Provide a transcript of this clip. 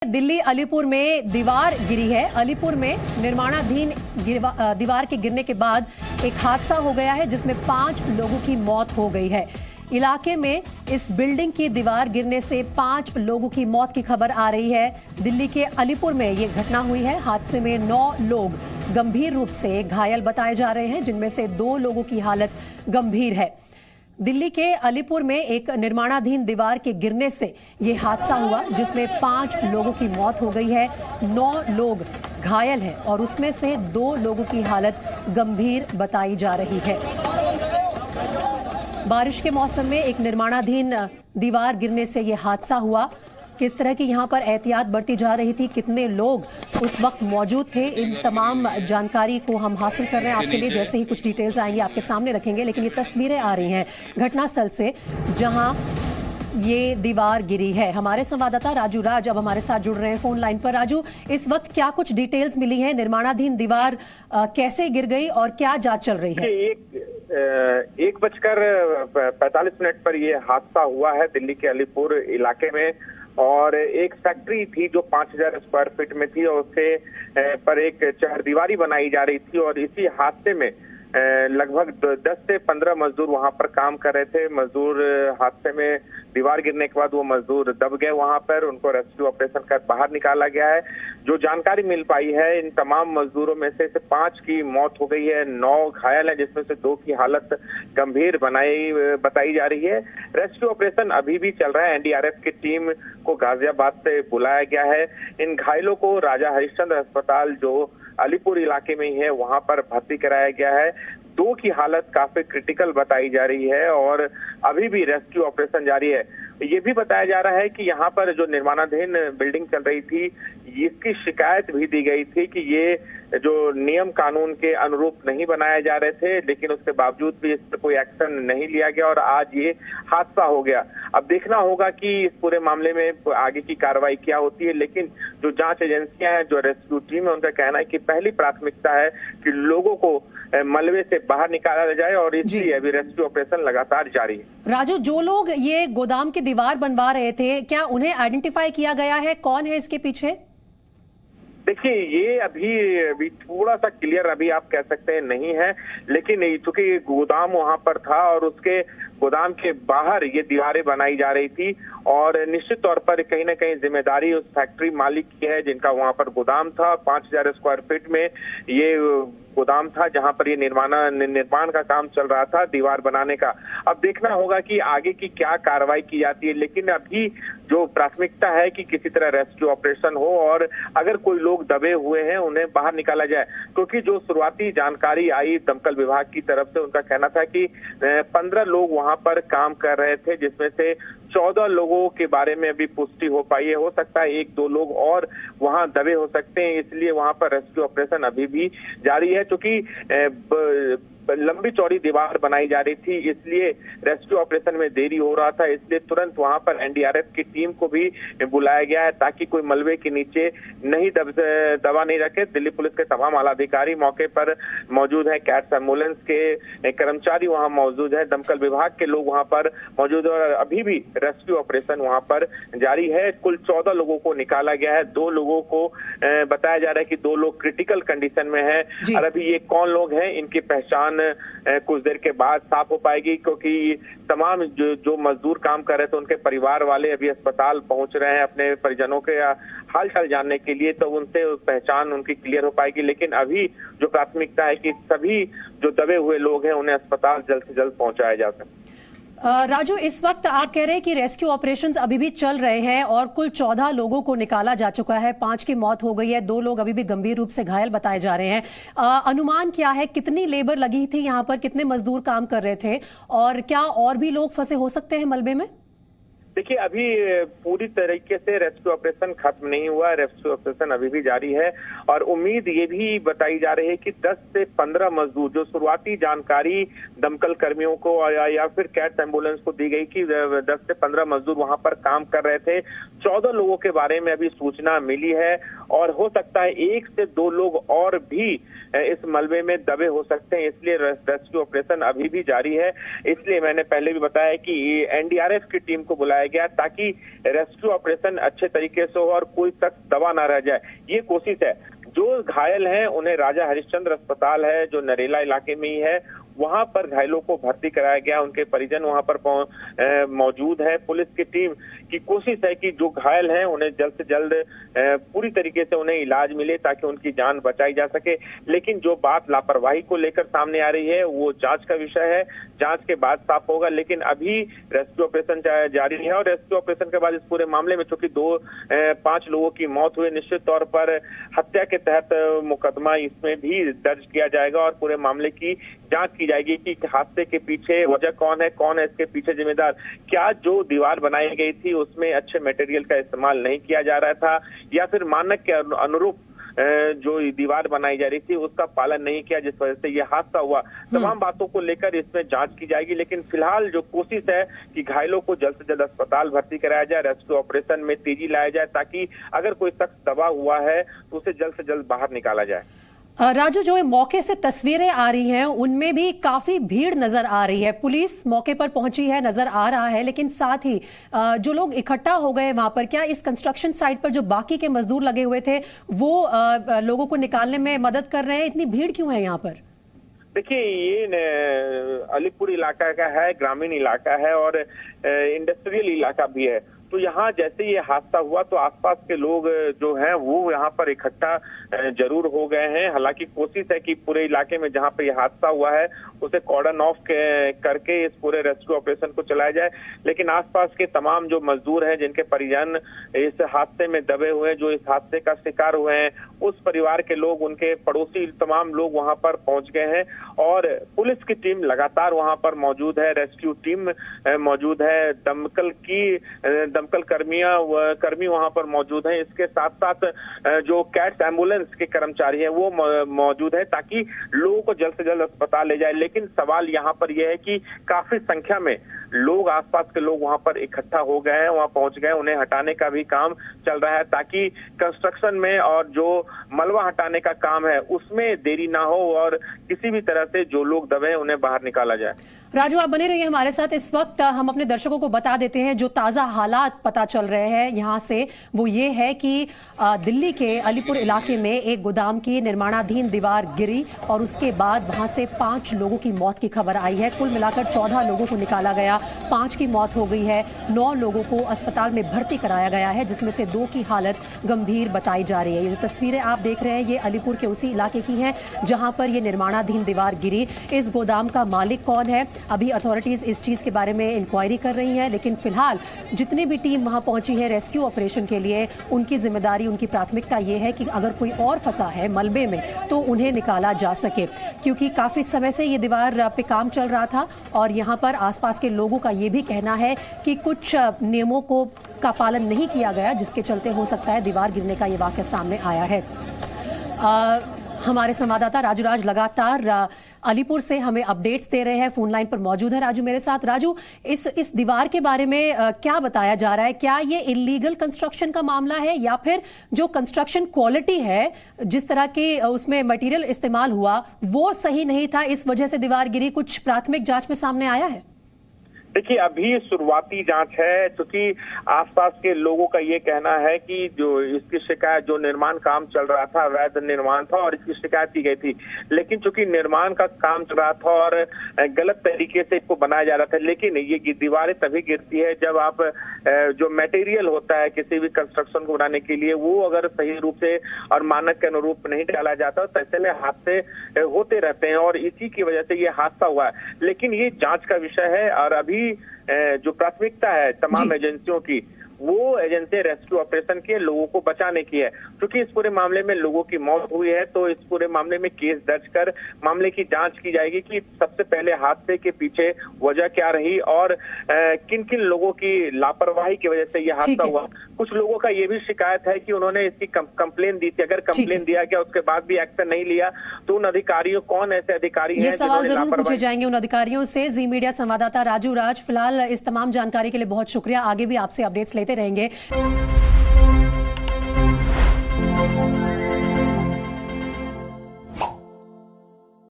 दिल्ली अलीपुर में दीवार गिरी है। अलीपुर में निर्माणाधीन दीवार के गिरने के बाद एक हादसा हो गया है जिसमें 5 लोगों की मौत हो गई है। इलाके में इस बिल्डिंग की दीवार गिरने से 5 लोगों की मौत की खबर आ रही है। दिल्ली के अलीपुर में ये घटना हुई है। हादसे में 9 लोग गंभीर रूप से घायल बताए जा रहे हैं, जिनमें से 2 लोगों की हालत गंभीर है। दिल्ली के अलीपुर में एक निर्माणाधीन दीवार के गिरने से ये हादसा हुआ जिसमें 5 लोगों की मौत हो गई है, 9 लोग घायल हैं और उसमें से 2 लोगों की हालत गंभीर बताई जा रही है। बारिश के मौसम में एक निर्माणाधीन दीवार गिरने से ये हादसा हुआ। किस तरह की यहाँ पर एहतियात बरती जा रही थी, कितने लोग उस वक्त मौजूद थे, इन तमाम जानकारी को हम हासिल कर रहे हैं आपके लिए। जैसे ही कुछ डिटेल्स आएंगी आपके सामने रखेंगे, लेकिन ये तस्वीरें आ रही हैं घटनास्थल से जहां ये दीवार गिरी है। हमारे संवाददाता राजू राज अब हमारे साथ जुड़ रहे हैं फोन लाइन पर। राजू, इस वक्त क्या कुछ डिटेल्स मिली है? निर्माणाधीन दीवार कैसे गिर गई और क्या जांच चल रही है? 1:45 पर यह हादसा हुआ है दिल्ली के अलीपुर इलाके में। और एक फैक्ट्री थी जो 5000 स्क्वायर फीट में थी और उसके पर एक चहारदीवारी बनाई जा रही थी और इसी हादसे में लगभग 10 से 15 मजदूर वहां पर काम कर रहे थे। मजदूर हादसे में दीवार गिरने के बाद वो मजदूर दब गए वहां पर, उनको रेस्क्यू ऑपरेशन कर बाहर निकाला गया है। जो जानकारी मिल पाई है, इन तमाम मजदूरों में से 5 की मौत हो गई है, 9 घायल हैं, जिसमें से 2 की हालत गंभीर बताई जा रही है। रेस्क्यू ऑपरेशन अभी भी चल रहा है। एनडीआरएफ की टीम को गाजियाबाद से बुलाया गया है। इन घायलों को राजा हरिश्चंद्र अस्पताल जो अलीपुर इलाके में ही है वहां पर भर्ती कराया गया है। 2 की हालत काफी क्रिटिकल बताई जा रही है और अभी भी रेस्क्यू ऑपरेशन जारी है। ये भी बताया जा रहा है कि यहाँ पर जो निर्माणाधीन बिल्डिंग चल रही थी, इसकी शिकायत भी दी गई थी कि ये जो नियम कानून के अनुरूप नहीं बनाए जा रहे थे, लेकिन उसके बावजूद भी इस पर कोई एक्शन नहीं लिया गया और आज ये हादसा हो गया। अब देखना होगा कि इस पूरे मामले में आगे की कार्रवाई क्या होती है, लेकिन जो जांच एजेंसियां हैं, जो रेस्क्यू टीम है, उनका कहना है कि पहली प्राथमिकता है कि लोगों को मलबे से बाहर निकाला जाए और इसलिए अभी रेस्क्यू ऑपरेशन लगातार जारी है। राजू, जो लोग ये गोदाम की दीवार बनवा रहे थे, क्या उन्हें आइडेंटिफाई किया गया है? कौन है इसके पीछे? देखिए, ये अभी थोड़ा सा क्लियर अभी आप कह सकते हैं नहीं है, लेकिन चूंकि गोदाम वहां पर था और उसके गोदाम के बाहर ये दीवारें बनाई जा रही थी और निश्चित तौर पर कहीं ना कहीं जिम्मेदारी उस फैक्ट्री मालिक की है जिनका वहां पर गोदाम था। 5000 स्क्वायर फीट में ये गोदाम था जहां पर ये निर्माण का काम चल रहा था, दीवार बनाने का। अब देखना होगा कि आगे की क्या कार्रवाई की जाती है, लेकिन अभी जो प्राथमिकता है कि किसी तरह रेस्क्यू ऑपरेशन हो और अगर कोई लोग दबे हुए हैं उन्हें बाहर निकाला जाए। क्योंकि जो शुरुआती जानकारी आई दमकल विभाग की तरफ से, उनका कहना था कि 15 लोग वहां पर काम कर रहे थे, जिसमें से 14 लोगों के बारे में अभी पुष्टि हो पाई है। हो सकता है 1-2 लोग और वहां दबे हो सकते हैं, इसलिए वहां पर रेस्क्यू ऑपरेशन अभी भी जारी है। क्योंकि लंबी चौड़ी दीवार बनाई जा रही थी, इसलिए रेस्क्यू ऑपरेशन में देरी हो रहा था, इसलिए तुरंत वहां पर एनडीआरएफ की टीम को भी बुलाया गया है ताकि कोई मलबे के नीचे नहीं दबा नहीं रखे। दिल्ली पुलिस के तमाम आला अधिकारी मौके पर मौजूद है, कैट्स एम्बुलेंस के कर्मचारी वहां मौजूद है, दमकल विभाग के लोग वहां पर मौजूद है और अभी भी रेस्क्यू ऑपरेशन वहां पर जारी है। कुल 14 लोगों को निकाला गया है। 2 लोगों को बताया जा रहा है कि 2 लोग क्रिटिकल कंडीशन में है और अभी ये कौन लोग हैं इनकी पहचान कुछ देर के बाद साफ हो पाएगी, क्योंकि तमाम जो मजदूर काम कर रहे थे उनके परिवार वाले अभी अस्पताल पहुंच रहे हैं अपने परिजनों के हालचाल जानने के लिए, तो उनसे पहचान उनकी क्लियर हो पाएगी। लेकिन अभी जो प्राथमिकता है कि सभी जो दबे हुए लोग हैं उन्हें अस्पताल जल्द से जल्द पहुंचाया जा सके। राजू, इस वक्त आप कह रहे हैं कि रेस्क्यू ऑपरेशंस अभी भी चल रहे हैं और कुल 14 लोगों को निकाला जा चुका है, 5 की मौत हो गई है, 2 लोग अभी भी गंभीर रूप से घायल बताए जा रहे हैं। अनुमान क्या है, कितनी लेबर लगी थी यहाँ पर, कितने मजदूर काम कर रहे थे और क्या और भी लोग फंसे हो सकते हैं मलबे में? देखिए, अभी पूरी तरीके से रेस्क्यू ऑपरेशन खत्म नहीं हुआ, रेस्क्यू ऑपरेशन अभी भी जारी है और उम्मीद ये भी बताई जा रही है कि 10 से 15 मजदूर, जो शुरुआती जानकारी दमकल कर्मियों को या फिर कैट्स एम्बुलेंस को दी गई कि 10 से 15 मजदूर वहां पर काम कर रहे थे। 14 लोगों के बारे में अभी सूचना मिली है और हो सकता है 1 से 2 लोग और भी इस मलबे में दबे हो सकते हैं, इसलिए रेस्क्यू ऑपरेशन अभी भी जारी है। इसलिए मैंने पहले भी बताया कि एनडीआरएफ की टीम को बुलाया गया ताकि रेस्क्यू ऑपरेशन अच्छे तरीके से हो और कोई शख्स दबा ना रह जाए, ये कोशिश है। जो घायल हैं उन्हें राजा हरिश्चंद्र अस्पताल है जो नरेला इलाके में ही है, वहां पर घायलों को भर्ती कराया गया। उनके परिजन वहां पर मौजूद है। पुलिस की टीम की कोशिश है कि जो घायल हैं उन्हें जल्द से जल्द पूरी तरीके से उन्हें इलाज मिले ताकि उनकी जान बचाई जा सके। लेकिन जो बात लापरवाही को लेकर सामने आ रही है वो जांच का विषय है, जांच के बाद साफ होगा। लेकिन अभी रेस्क्यू ऑपरेशन जारी है और रेस्क्यू ऑपरेशन के बाद इस पूरे मामले में चूंकि 5 लोगों की मौत हुई, निश्चित तौर पर हत्या के तहत मुकदमा इसमें भी दर्ज किया जाएगा और पूरे मामले की जांच की जाएगी कि हादसे के पीछे वजह कौन है इसके पीछे जिम्मेदार। क्या जो दीवार बनाई गई थी उसमें अच्छे मटेरियल का इस्तेमाल नहीं किया जा रहा था या फिर मानक के अनुरूप जो दीवार बनाई जा रही थी उसका पालन नहीं किया जिस वजह से यह हादसा हुआ। तमाम बातों को लेकर इसमें जांच की जाएगी। लेकिन फिलहाल जो कोशिश है कि घायलों को जल्द से जल्द अस्पताल भर्ती कराया जाए, रेस्क्यू ऑपरेशन में तेजी लाया जाए ताकि अगर कोई शख्स दबा हुआ है तो उसे जल्द से जल्द बाहर निकाला जाए। राजू, जो मौके से तस्वीरें आ रही हैं उनमें भी काफी भीड़ नजर आ रही है। पुलिस मौके पर पहुंची है, नजर आ रहा है, लेकिन साथ ही जो लोग इकट्ठा हो गए वहां पर, क्या इस कंस्ट्रक्शन साइट पर जो बाकी के मजदूर लगे हुए थे वो लोगों को निकालने में मदद कर रहे हैं? इतनी भीड़ क्यों है यहाँ पर? देखिए, ये अलीपुर इलाका का है, ग्रामीण इलाका है और इंडस्ट्रियल इलाका भी है। तो यहाँ जैसे ये हादसा हुआ तो आसपास के लोग जो हैं वो यहाँ पर इकट्ठा जरूर हो गए हैं। हालांकि कोशिश है कि पूरे इलाके में जहाँ पे ये हादसा हुआ है उसे कॉर्डन ऑफ करके इस पूरे रेस्क्यू ऑपरेशन को चलाया जाए। लेकिन आसपास के तमाम जो मजदूर हैं जिनके परिजन इस हादसे में दबे हुए हैं, जो इस हादसे का शिकार हुए हैं, उस परिवार के लोग, उनके पड़ोसी, तमाम लोग वहां पर पहुंच गए हैं और पुलिस की टीम लगातार वहां पर मौजूद है, रेस्क्यू टीम मौजूद है, दमकल कर्मी वहां पर मौजूद हैं। इसके साथ साथ जो कैट्स एम्बुलेंस के कर्मचारी हैं वो मौजूद है ताकि लोगों को जल्द से जल्द अस्पताल ले जाए। लेकिन सवाल यहाँ पर यह है कि काफी संख्या में लोग, आसपास के लोग वहां पर इकट्ठा हो गए हैं, वहां पहुंच गए, उन्हें हटाने का भी काम चल रहा है ताकि कंस्ट्रक्शन में और जो मलबा हटाने का काम है उसमें देरी ना हो और किसी भी तरह से जो लोग दबे हैं उन्हें बाहर निकाला जाए। राजू, आप बने रहिए हमारे साथ। इस वक्त हम अपने दर्शकों को बता देते हैं जो ताजा हालात पता चल रहे हैं यहाँ से, वो ये है कि दिल्ली के अलीपुर इलाके में एक गोदाम की निर्माणाधीन दीवार गिरी और उसके बाद वहां से 5 लोगों की मौत की खबर आई है। कुल मिलाकर 14 लोगों को निकाला गया, 5 की मौत हो गई है, 9 लोगों को अस्पताल में भर्ती कराया गया है जिसमें से 2 की हालत गंभीर बताई जा रही है। ये जो तस्वीरें आप देख रहे हैं ये अलीपुर के उसी इलाके की हैं जहां पर ये निर्माणाधीन दीवार गिरी। इस गोदाम का मालिक कौन है, अभी अथॉरिटीज इस चीज के बारे में इंक्वायरी कर रही हैं। लेकिन फिलहाल जितनी भी टीम वहां पहुंची है रेस्क्यू ऑपरेशन के लिए, उनकी जिम्मेदारी, उनकी प्राथमिकता ये है कि अगर कोई और फंसा है मलबे में तो उन्हें निकाला जा सके, क्योंकि काफी समय से ये दीवार पे काम चल रहा था और यहाँ पर आसपास के लोगों का ये भी कहना है कि कुछ नियमों का पालन नहीं किया गया जिसके चलते हो सकता है दीवार गिरने का ये वाकया सामने आया है। हमारे संवाददाता राजू राज लगातार अलीपुर से हमें अपडेट्स दे रहे हैं, फोन लाइन पर मौजूद है राजू मेरे साथ। राजू, इस दीवार के बारे में क्या बताया जा रहा है? क्या ये इलीगल कंस्ट्रक्शन का मामला है या फिर जो कंस्ट्रक्शन क्वालिटी है, जिस तरह की उसमें मटेरियल इस्तेमाल हुआ वो सही नहीं था, इस वजह से दीवार गिरी? कुछ प्राथमिक जांच में सामने आया है? देखिए, अभी शुरुआती जांच है क्योंकि आसपास के लोगों का ये कहना है कि जो इसकी शिकायत, जो निर्माण काम चल रहा था, अवैध निर्माण था और इसकी शिकायत की गई थी। लेकिन चूंकि निर्माण का काम चल रहा था और गलत तरीके से इसको बनाया जा रहा था, लेकिन ये दीवारें तभी गिरती है जब आप जो मटेरियल होता है किसी भी कंस्ट्रक्शन को बनाने के लिए वो अगर सही रूप से और मानक के अनुरूप नहीं डाला जाता तो ऐसे में हादसे होते रहते हैं और इसी की वजह से ये हादसा हुआ है। लेकिन ये जांच का विषय है और अभी जो प्राथमिकता है तमाम एजेंसियों की वो एजेंसी रेस्क्यू ऑपरेशन के लोगों को बचाने की है। क्योंकि इस पूरे मामले में लोगों की मौत हुई है तो इस पूरे मामले में केस दर्ज कर मामले की जांच की जाएगी कि सबसे पहले हादसे के पीछे वजह क्या रही और किन किन लोगों की लापरवाही की वजह से यह हादसा हुआ। कुछ लोगों का ये भी शिकायत है कि उन्होंने इसकी कंप्लेन दी थी, अगर कंप्लेन दिया गया उसके बाद भी एक्शन नहीं लिया तो उन अधिकारियों, कौन ऐसे अधिकारी हैं? सवाल जरूर पूछे जाएंगे उन अधिकारियों से। जी मीडिया संवाददाता राजू राज, फिलहाल इस तमाम जानकारी के लिए बहुत शुक्रिया, आगे भी आपसे अपडेट्स लेते रहेंगे।